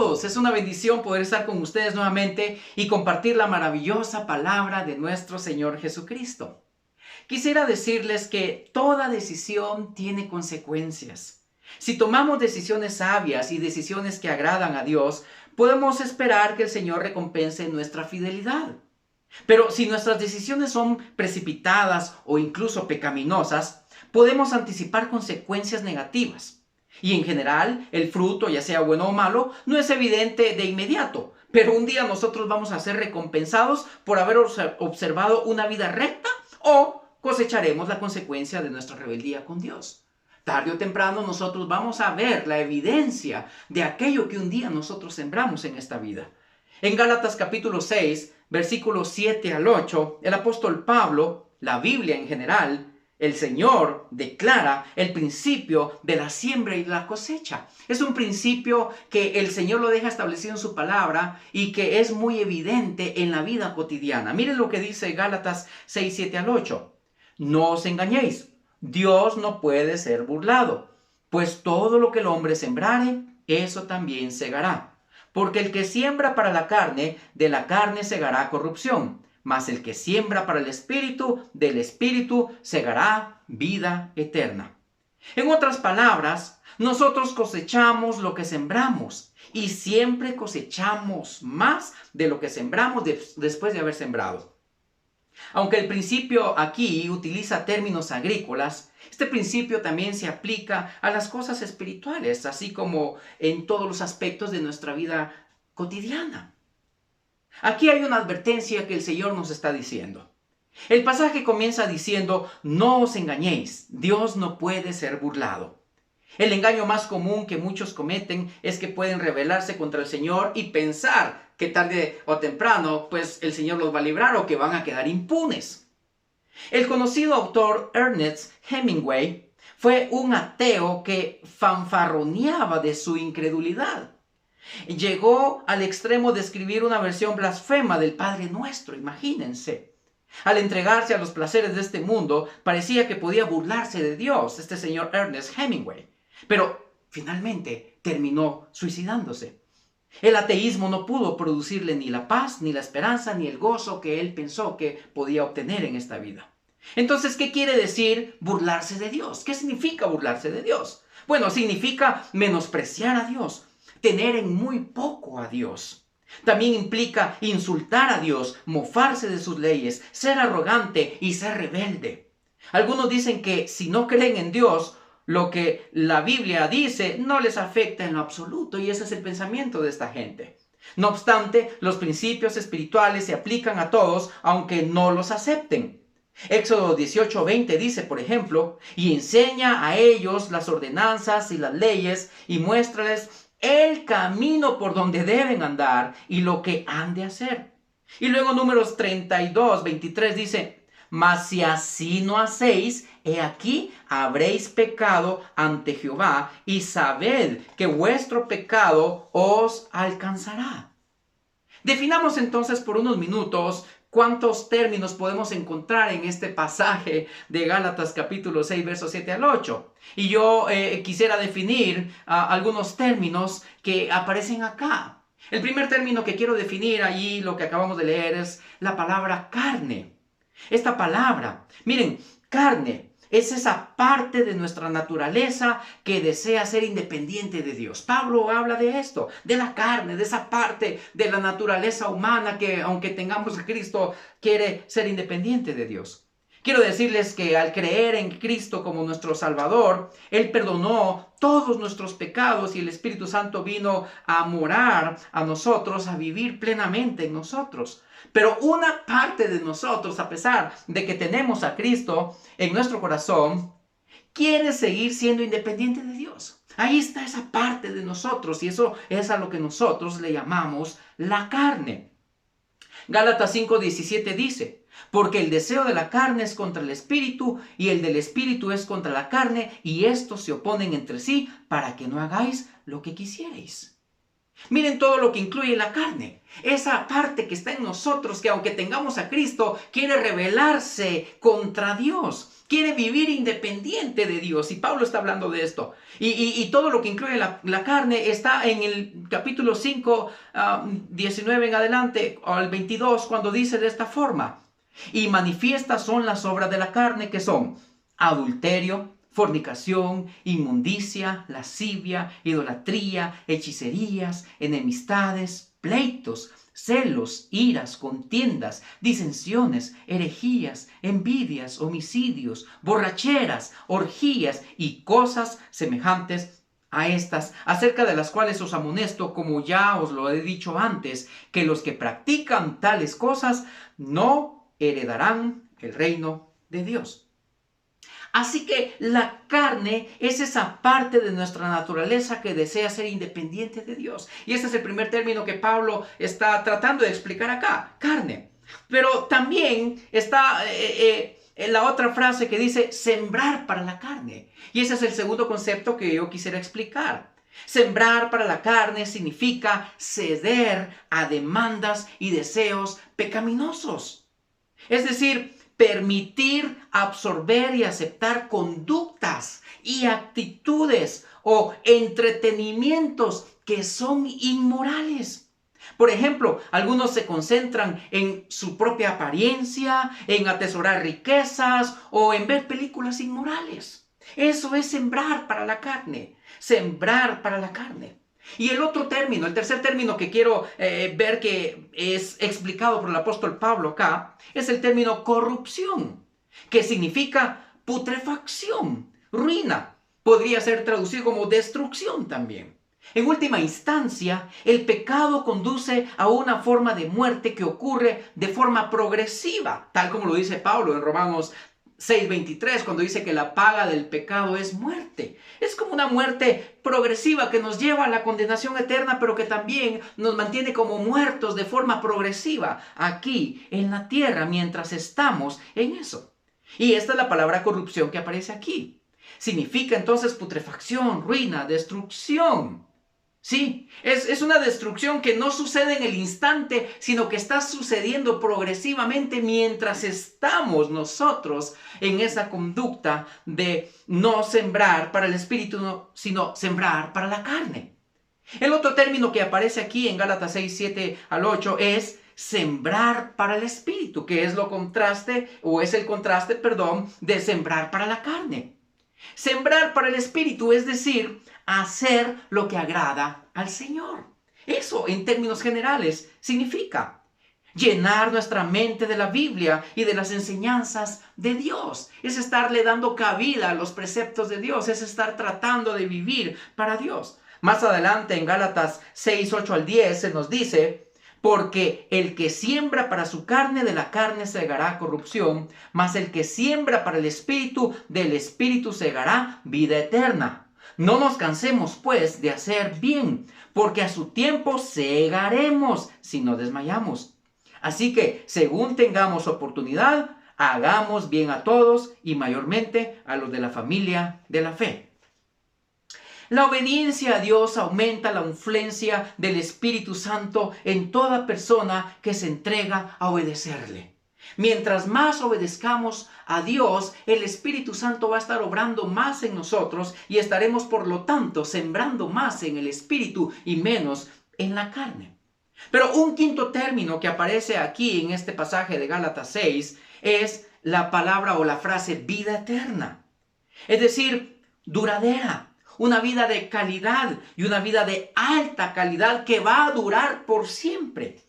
todos, es una bendición poder estar con ustedes nuevamente y compartir la maravillosa palabra de nuestro Señor Jesucristo. Quisiera decirles que toda decisión tiene consecuencias. Si tomamos decisiones sabias y decisiones que agradan a Dios, podemos esperar que el Señor recompense nuestra fidelidad. Pero si nuestras decisiones son precipitadas o incluso pecaminosas, podemos anticipar consecuencias negativas. Y en general, el fruto, ya sea bueno o malo, no es evidente de inmediato. Pero un día nosotros vamos a ser recompensados por haber observado una vida recta o cosecharemos la consecuencia de nuestra rebeldía con Dios. Tarde o temprano nosotros vamos a ver la evidencia de aquello que un día nosotros sembramos en esta vida. En Gálatas capítulo 6, versículos 7 al 8, el apóstol Pablo, la Biblia en general, el Señor declara el principio de la siembra y la cosecha. Es un principio que el Señor lo deja establecido en su palabra y que es muy evidente en la vida cotidiana. Miren lo que dice Gálatas 6, 7 al 8. No os engañéis, Dios no puede ser burlado, pues todo lo que el hombre sembrare, eso también segará. Porque el que siembra para la carne, de la carne segará corrupción. Mas el que siembra para el Espíritu, del Espíritu segará vida eterna. En otras palabras, nosotros cosechamos lo que sembramos y siempre cosechamos más de lo que sembramos después de haber sembrado. Aunque el principio aquí utiliza términos agrícolas, este principio también se aplica a las cosas espirituales, así como en todos los aspectos de nuestra vida cotidiana. Aquí hay una advertencia que el Señor nos está diciendo. El pasaje comienza diciendo, no os engañéis, Dios no puede ser burlado. El engaño más común que muchos cometen es que pueden rebelarse contra el Señor y pensar que tarde o temprano, pues el Señor los va a librar o que van a quedar impunes. El conocido autor Ernest Hemingway fue un ateo que fanfarroneaba de su incredulidad. Llegó al extremo de escribir una versión blasfema del Padre Nuestro, imagínense. Al entregarse a los placeres de este mundo, parecía que podía burlarse de Dios, este señor Ernest Hemingway. Pero finalmente terminó suicidándose. El ateísmo no pudo producirle ni la paz, ni la esperanza, ni el gozo que él pensó que podía obtener en esta vida. Entonces, ¿qué quiere decir burlarse de Dios? ¿Qué significa burlarse de Dios? Bueno, significa menospreciar a Dios, tener en muy poco a Dios. También implica insultar a Dios, mofarse de sus leyes, ser arrogante y ser rebelde. Algunos dicen que si no creen en Dios, lo que la Biblia dice no les afecta en lo absoluto, y ese es el pensamiento de esta gente. No obstante, los principios espirituales se aplican a todos, aunque no los acepten. Éxodo 18:20 dice, por ejemplo, y enseña a ellos las ordenanzas y las leyes y muéstrales el camino por donde deben andar y lo que han de hacer. Y luego Números 32:23 dice, mas si así no hacéis, he aquí habréis pecado ante Jehová y sabed que vuestro pecado os alcanzará. Definamos entonces por unos minutos cuántos términos podemos encontrar en este pasaje de Gálatas capítulo 6, versos 7 al 8. Y yo quisiera definir algunos términos que aparecen acá. El primer término que quiero definir allí, lo que acabamos de leer, es la palabra carne. Esta palabra, miren, carne es esa parte de nuestra naturaleza que desea ser independiente de Dios. Pablo habla de esto, de la carne, de esa parte de la naturaleza humana que, aunque tengamos a Cristo, quiere ser independiente de Dios. Quiero decirles que al creer en Cristo como nuestro Salvador, Él perdonó todos nuestros pecados y el Espíritu Santo vino a morar a nosotros, a vivir plenamente en nosotros. Pero una parte de nosotros, a pesar de que tenemos a Cristo en nuestro corazón, quiere seguir siendo independiente de Dios. Ahí está esa parte de nosotros y eso es a lo que nosotros le llamamos la carne. Gálatas 5:17 dice, porque el deseo de la carne es contra el espíritu y el del espíritu es contra la carne y estos se oponen entre sí para que no hagáis lo que quisierais. Miren todo lo que incluye la carne. Esa parte que está en nosotros, que aunque tengamos a Cristo, quiere rebelarse contra Dios. Quiere vivir independiente de Dios. Y Pablo está hablando de esto. Y todo lo que incluye la carne está en el capítulo 5, 19 en adelante, o al 22, cuando dice de esta forma. Y manifiestas son las obras de la carne, que son adulterio, fornicación, inmundicia, lascivia, idolatría, hechicerías, enemistades, pleitos, celos, iras, contiendas, disensiones, herejías, envidias, homicidios, borracheras, orgías y cosas semejantes a estas, acerca de las cuales os amonesto, como ya os lo he dicho antes, que los que practican tales cosas no heredarán el reino de Dios. Así que la carne es esa parte de nuestra naturaleza que desea ser independiente de Dios. Y ese es el primer término que Pablo está tratando de explicar acá, carne. Pero también está la otra frase que dice sembrar para la carne. Y ese es el segundo concepto que yo quisiera explicar. Sembrar para la carne significa ceder a demandas y deseos pecaminosos. Es decir, permitir absorber y aceptar conductas y actitudes o entretenimientos que son inmorales. Por ejemplo, algunos se concentran en su propia apariencia, en atesorar riquezas o en ver películas inmorales. Eso es sembrar para la carne, sembrar para la carne. Y el otro término, el tercer término que quiero ver que es explicado por el apóstol Pablo acá, es el término corrupción, que significa putrefacción, ruina. Podría ser traducido como destrucción también. En última instancia, el pecado conduce a una forma de muerte que ocurre de forma progresiva, tal como lo dice Pablo en Romanos 6:23, cuando dice que la paga del pecado es muerte. Es como una muerte progresiva que nos lleva a la condenación eterna, pero que también nos mantiene como muertos de forma progresiva aquí en la tierra mientras estamos en eso. Y esta es la palabra corrupción que aparece aquí. Significa entonces putrefacción, ruina, destrucción. Sí, es una destrucción que no sucede en el instante, sino que está sucediendo progresivamente mientras estamos nosotros en esa conducta de no sembrar para el espíritu, sino sembrar para la carne. El otro término que aparece aquí en Gálatas 6, 7 al 8 es sembrar para el espíritu, que es el contraste, de sembrar para la carne. Sembrar para el espíritu, es decir, hacer lo que agrada al Señor. Eso, en términos generales, significa llenar nuestra mente de la Biblia y de las enseñanzas de Dios. Es estarle dando cabida a los preceptos de Dios. Es estar tratando de vivir para Dios. Más adelante, en Gálatas 6, 8 al 10, se nos dice: porque el que siembra para su carne, de la carne segará corrupción, mas el que siembra para el espíritu, del espíritu segará vida eterna. No nos cansemos, pues, de hacer bien, porque a su tiempo segaremos si no desmayamos. Así que, según tengamos oportunidad, hagamos bien a todos y mayormente a los de la familia de la fe. La obediencia a Dios aumenta la influencia del Espíritu Santo en toda persona que se entrega a obedecerle. Mientras más obedezcamos a Dios, el Espíritu Santo va a estar obrando más en nosotros y estaremos, por lo tanto, sembrando más en el Espíritu y menos en la carne. Pero un quinto término que aparece aquí en este pasaje de Gálatas 6 es la palabra o la frase vida eterna. Es decir, duradera. Una vida de calidad y una vida de alta calidad que va a durar por siempre.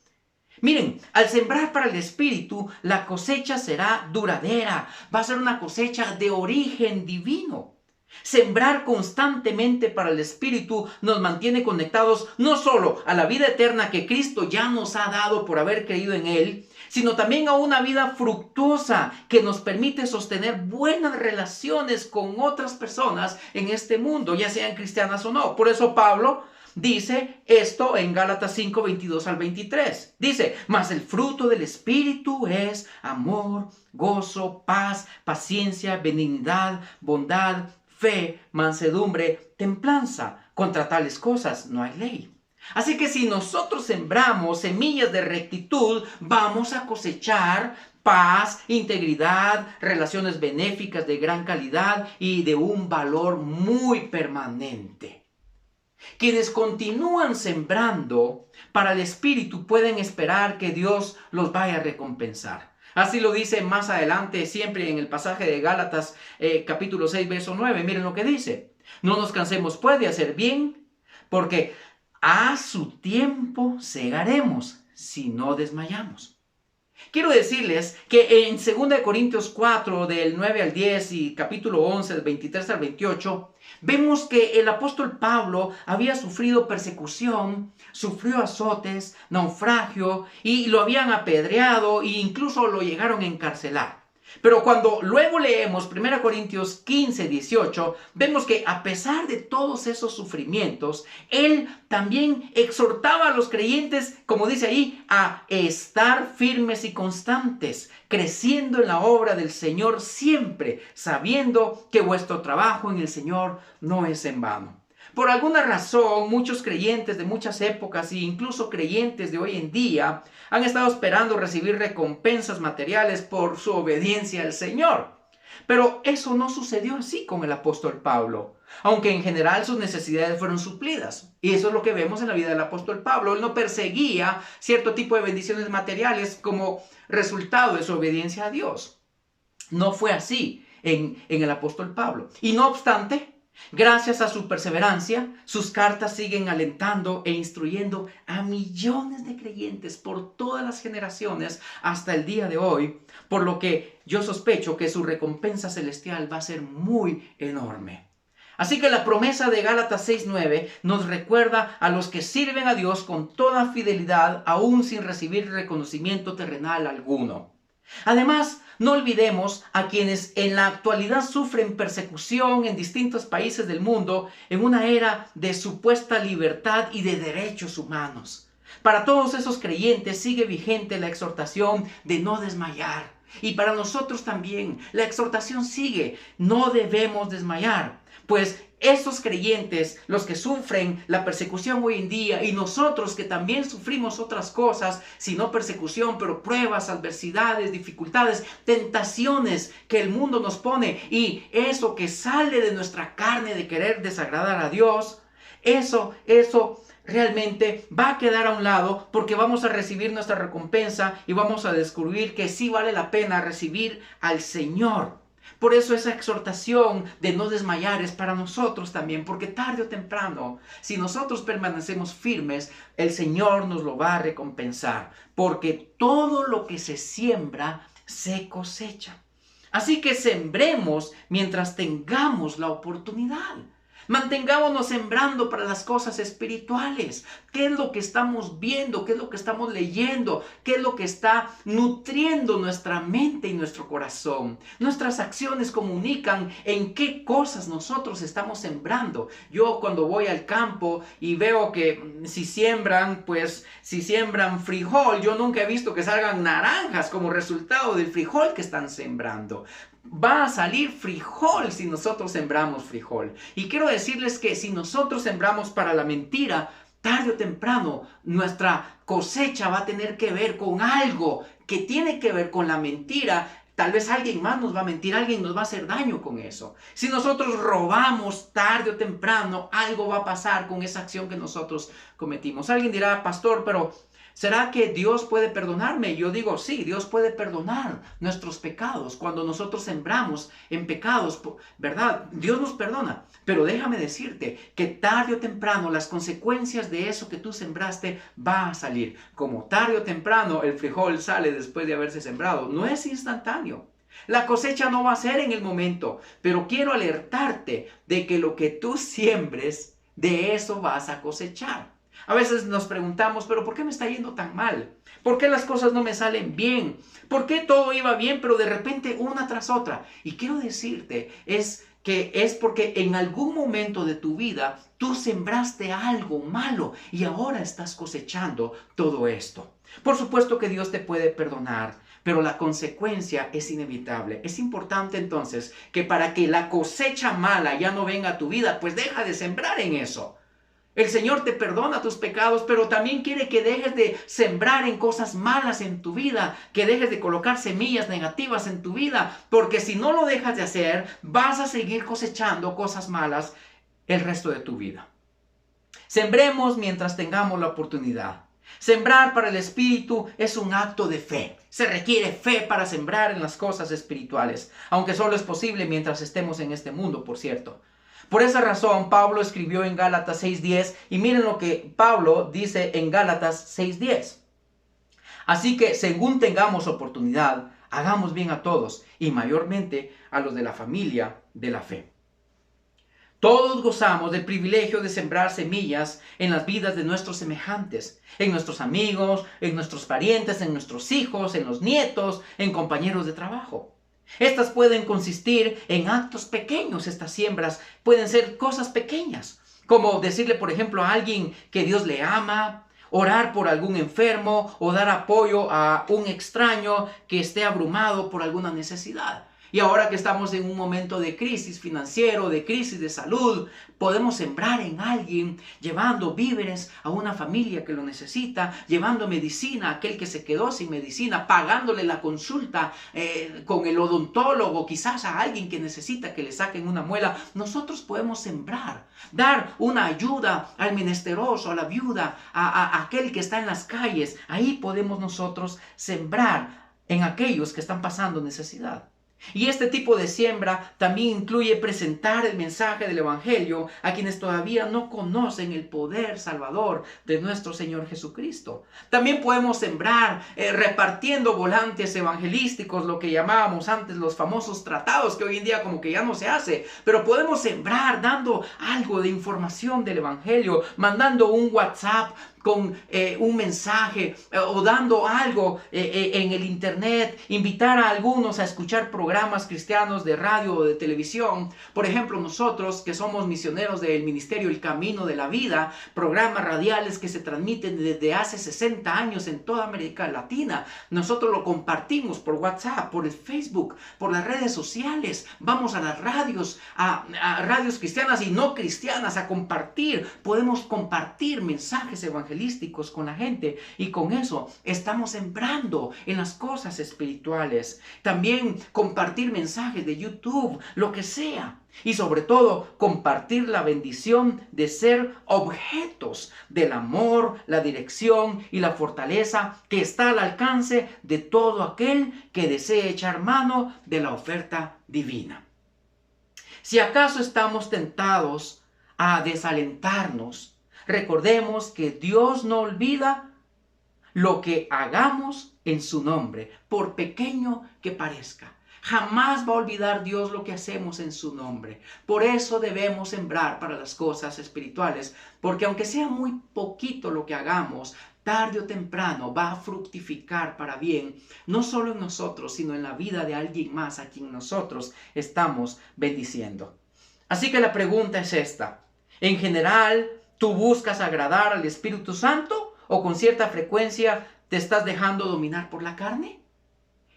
Miren, al sembrar para el espíritu, la cosecha será duradera. Va a ser una cosecha de origen divino. Sembrar constantemente para el espíritu nos mantiene conectados no solo a la vida eterna que Cristo ya nos ha dado por haber creído en Él, sino también a una vida fructuosa que nos permite sostener buenas relaciones con otras personas en este mundo, ya sean cristianas o no. Por eso Pablo dice esto en Gálatas 5, 22 al 23. Dice: mas el fruto del Espíritu es amor, gozo, paz, paciencia, benignidad, bondad, fe, mansedumbre, templanza. Contra tales cosas no hay ley. Así que si nosotros sembramos semillas de rectitud, vamos a cosechar paz, integridad, relaciones benéficas de gran calidad y de un valor muy permanente. Quienes continúan sembrando para el Espíritu pueden esperar que Dios los vaya a recompensar. Así lo dice más adelante, siempre en el pasaje de Gálatas capítulo 6, verso 9. Miren lo que dice. No nos cansemos pues de hacer bien, porque a su tiempo segaremos si no desmayamos. Quiero decirles que en 2 Corintios 4, del 9 al 10 y capítulo 11, del 23 al 28, vemos que el apóstol Pablo había sufrido persecución, sufrió azotes, naufragio y lo habían apedreado e incluso lo llegaron a encarcelar. Pero cuando luego leemos 1 Corintios 15, 18, vemos que a pesar de todos esos sufrimientos, él también exhortaba a los creyentes, como dice ahí, a estar firmes y constantes, creciendo en la obra del Señor siempre, sabiendo que vuestro trabajo en el Señor no es en vano. Por alguna razón, muchos creyentes de muchas épocas e incluso creyentes de hoy en día han estado esperando recibir recompensas materiales por su obediencia al Señor. Pero eso no sucedió así con el apóstol Pablo, aunque en general sus necesidades fueron suplidas. Y eso es lo que vemos en la vida del apóstol Pablo. Él no perseguía cierto tipo de bendiciones materiales como resultado de su obediencia a Dios. No fue así en el apóstol Pablo. Y no obstante, gracias a su perseverancia, sus cartas siguen alentando e instruyendo a millones de creyentes por todas las generaciones hasta el día de hoy, por lo que yo sospecho que su recompensa celestial va a ser muy enorme. Así que la promesa de Gálatas 6:9 nos recuerda a los que sirven a Dios con toda fidelidad, aún sin recibir reconocimiento terrenal alguno. Además, no olvidemos a quienes en la actualidad sufren persecución en distintos países del mundo en una era de supuesta libertad y de derechos humanos. Para todos esos creyentes sigue vigente la exhortación de no desmayar. Y para nosotros también la exhortación sigue, no debemos desmayar. Pues esos creyentes, los que sufren la persecución hoy en día y nosotros que también sufrimos otras cosas, si no persecución, pero pruebas, adversidades, dificultades, tentaciones que el mundo nos pone y eso que sale de nuestra carne de querer desagradar a Dios, eso realmente va a quedar a un lado porque vamos a recibir nuestra recompensa y vamos a descubrir que sí vale la pena recibir al Señor. Por eso esa exhortación de no desmayar es para nosotros también, porque tarde o temprano, si nosotros permanecemos firmes, el Señor nos lo va a recompensar, porque todo lo que se siembra, se cosecha. Así que sembremos mientras tengamos la oportunidad. Mantengámonos sembrando para las cosas espirituales. ¿Qué es lo que estamos viendo? ¿Qué es lo que estamos leyendo? ¿Qué es lo que está nutriendo nuestra mente y nuestro corazón? Nuestras acciones comunican en qué cosas nosotros estamos sembrando. Yo cuando voy al campo y veo que si siembran frijol, yo nunca he visto que salgan naranjas como resultado del frijol que están sembrando. Va a salir frijol si nosotros sembramos frijol. Y quiero decirles que si nosotros sembramos para la mentira, tarde o temprano nuestra cosecha va a tener que ver con algo que tiene que ver con la mentira. Tal vez alguien más nos va a mentir, alguien nos va a hacer daño con eso. Si nosotros robamos, tarde o temprano, algo va a pasar con esa acción que nosotros cometimos. Alguien dirá, pastor, pero ¿será que Dios puede perdonarme? Yo digo, sí, Dios puede perdonar nuestros pecados. Cuando nosotros sembramos en pecados, ¿verdad? Dios nos perdona. Pero déjame decirte que tarde o temprano las consecuencias de eso que tú sembraste va a salir. Como tarde o temprano el frijol sale después de haberse sembrado. No es instantáneo. La cosecha no va a ser en el momento. Pero quiero alertarte de que lo que tú siembres, de eso vas a cosechar. A veces nos preguntamos, pero ¿por qué me está yendo tan mal? ¿Por qué las cosas no me salen bien? ¿Por qué todo iba bien, pero de repente una tras otra? Y quiero decirte, es porque en algún momento de tu vida tú sembraste algo malo y ahora estás cosechando todo esto. Por supuesto que Dios te puede perdonar, pero la consecuencia es inevitable. Es importante entonces que para que la cosecha mala ya no venga a tu vida, pues deja de sembrar en eso. El Señor te perdona tus pecados, pero también quiere que dejes de sembrar en cosas malas en tu vida, que dejes de colocar semillas negativas en tu vida, porque si no lo dejas de hacer, vas a seguir cosechando cosas malas el resto de tu vida. Sembremos mientras tengamos la oportunidad. Sembrar para el Espíritu es un acto de fe. Se requiere fe para sembrar en las cosas espirituales, aunque solo es posible mientras estemos en este mundo, por cierto. Por esa razón, Pablo escribió en Gálatas 6:10, y miren lo que Pablo dice en Gálatas 6:10. Así que, según tengamos oportunidad, hagamos bien a todos, y mayormente a los de la familia de la fe. Todos gozamos del privilegio de sembrar semillas en las vidas de nuestros semejantes, en nuestros amigos, en nuestros parientes, en nuestros hijos, en los nietos, en compañeros de trabajo. Estas pueden consistir en actos pequeños. Estas siembras pueden ser cosas pequeñas, como decirle, por ejemplo, a alguien que Dios le ama, orar por algún enfermo o dar apoyo a un extraño que esté abrumado por alguna necesidad. Y ahora que estamos en un momento de crisis financiero, de crisis de salud, podemos sembrar en alguien, llevando víveres a una familia que lo necesita, llevando medicina a aquel que se quedó sin medicina, pagándole la consulta con el odontólogo, quizás a alguien que necesita que le saquen una muela. Nosotros podemos sembrar, dar una ayuda al menesteroso, a la viuda, a aquel que está en las calles. Ahí podemos nosotros sembrar en aquellos que están pasando necesidad. Y este tipo de siembra también incluye presentar el mensaje del Evangelio a quienes todavía no conocen el poder salvador de nuestro Señor Jesucristo. También podemos sembrar repartiendo volantes evangelísticos, lo que llamábamos antes los famosos tratados, que hoy en día como que ya no se hace. Pero podemos sembrar dando algo de información del Evangelio, mandando un WhatsApp con un mensaje o dando algo en el internet, invitar a algunos a escuchar programas cristianos de radio o de televisión. Por ejemplo, nosotros que somos misioneros del ministerio El Camino de la Vida, programas radiales que se transmiten desde hace 60 años en toda América Latina, nosotros lo compartimos por WhatsApp, por el Facebook, por las redes sociales. Vamos a las radios, a radios cristianas y no cristianas a compartir. Podemos compartir mensajes evangélicos con la gente, y con eso estamos sembrando en las cosas espirituales. También compartir mensajes de YouTube, lo que sea. Y sobre todo, compartir la bendición de ser objetos del amor, la dirección y la fortaleza que está al alcance de todo aquel que desee echar mano de la oferta divina. Si acaso estamos tentados a desalentarnos, recordemos que Dios no olvida lo que hagamos en su nombre, por pequeño que parezca. Jamás va a olvidar Dios lo que hacemos en su nombre. Por eso debemos sembrar para las cosas espirituales, porque aunque sea muy poquito lo que hagamos, tarde o temprano va a fructificar para bien, no solo en nosotros, sino en la vida de alguien más a quien nosotros estamos bendiciendo. Así que la pregunta es esta. En general, ¿tú buscas agradar al Espíritu Santo o con cierta frecuencia te estás dejando dominar por la carne?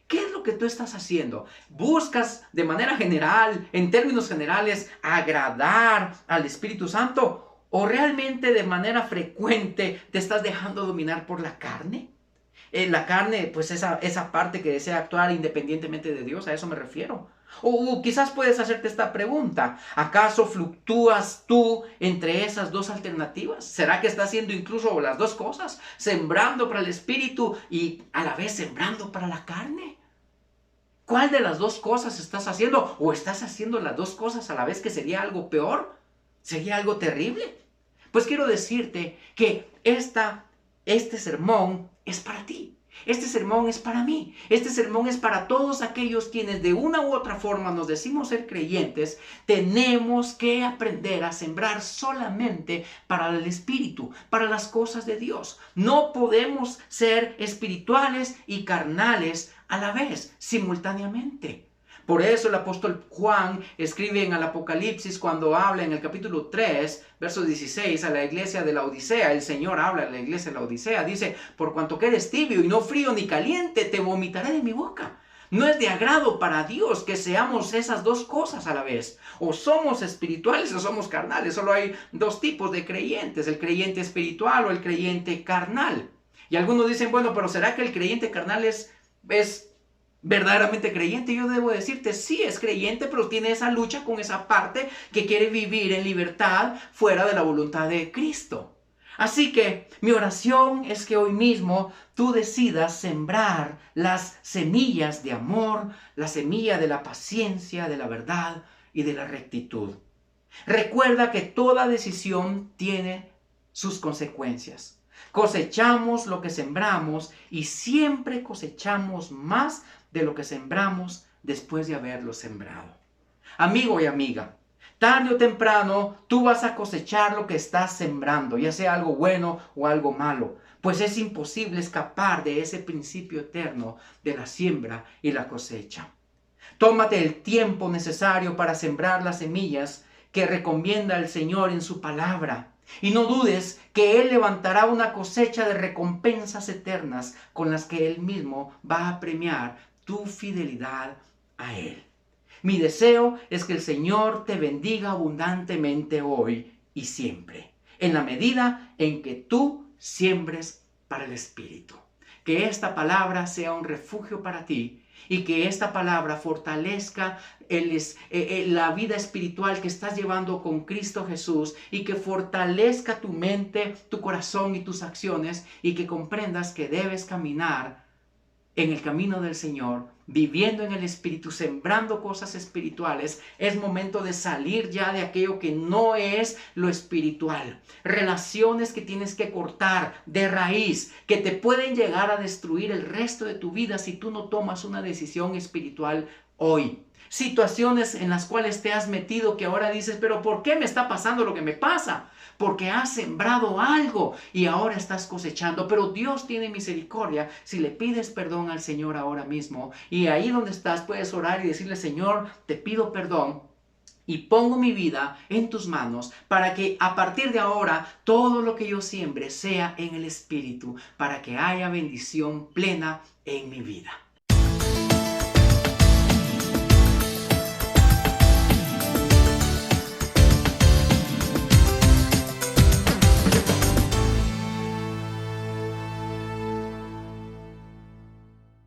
¿Qué es lo que tú estás haciendo? ¿Buscas de manera general, en términos generales, agradar al Espíritu Santo o realmente de manera frecuente te estás dejando dominar por la carne? La carne, pues esa parte que desea actuar independientemente de Dios, a eso me refiero. O quizás puedes hacerte esta pregunta. ¿Acaso fluctúas tú entre esas dos alternativas? ¿Será que estás haciendo incluso las dos cosas? ¿Sembrando para el espíritu y a la vez sembrando para la carne? ¿Cuál de las dos cosas estás haciendo? ¿O estás haciendo las dos cosas a la vez, que sería algo peor? ¿Sería algo terrible? Pues quiero decirte que este sermón es para ti. Este sermón es para mí. Este sermón es para todos aquellos quienes de una u otra forma nos decimos ser creyentes. Tenemos que aprender a sembrar solamente para el Espíritu, para las cosas de Dios. No podemos ser espirituales y carnales a la vez, simultáneamente. Por eso el apóstol Juan escribe en el Apocalipsis, cuando habla en el capítulo 3, verso 16, a la iglesia de la Odisea. El Señor habla a la iglesia de la Odisea. Dice, por cuanto que eres tibio y no frío ni caliente, te vomitaré de mi boca. No es de agrado para Dios que seamos esas dos cosas a la vez. O somos espirituales o somos carnales. Solo hay dos tipos de creyentes, el creyente espiritual o el creyente carnal. Y algunos dicen, bueno, pero ¿será que el creyente carnal es verdaderamente creyente? Yo debo decirte, sí es creyente, pero tiene esa lucha con esa parte que quiere vivir en libertad fuera de la voluntad de Cristo. Así que mi oración es que hoy mismo tú decidas sembrar las semillas de amor, la semilla de la paciencia, de la verdad y de la rectitud. Recuerda que toda decisión tiene sus consecuencias. Cosechamos lo que sembramos y siempre cosechamos más de lo que sembramos después de haberlo sembrado. Amigo y amiga, tarde o temprano tú vas a cosechar lo que estás sembrando, ya sea algo bueno o algo malo, pues es imposible escapar de ese principio eterno de la siembra y la cosecha. Tómate el tiempo necesario para sembrar las semillas que recomienda el Señor en su palabra. Y no dudes que Él levantará una cosecha de recompensas eternas con las que Él mismo va a premiar tu fidelidad a Él. Mi deseo es que el Señor te bendiga abundantemente hoy y siempre, en la medida en que tú siembres para el Espíritu. Que esta palabra sea un refugio para ti y que esta palabra fortalezca la vida espiritual que estás llevando con Cristo Jesús y que fortalezca tu mente, tu corazón y tus acciones y que comprendas que debes caminar en el camino del Señor, viviendo en el Espíritu, sembrando cosas espirituales. Es momento de salir ya de aquello que no es lo espiritual. Relaciones que tienes que cortar de raíz, que te pueden llegar a destruir el resto de tu vida si tú no tomas una decisión espiritual hoy. Situaciones en las cuales te has metido que ahora dices, pero ¿por qué me está pasando lo que me pasa? Porque has sembrado algo y ahora estás cosechando. Pero Dios tiene misericordia si le pides perdón al Señor ahora mismo. Y ahí donde estás puedes orar y decirle, Señor, te pido perdón y pongo mi vida en tus manos para que a partir de ahora todo lo que yo siembre sea en el Espíritu, para que haya bendición plena en mi vida.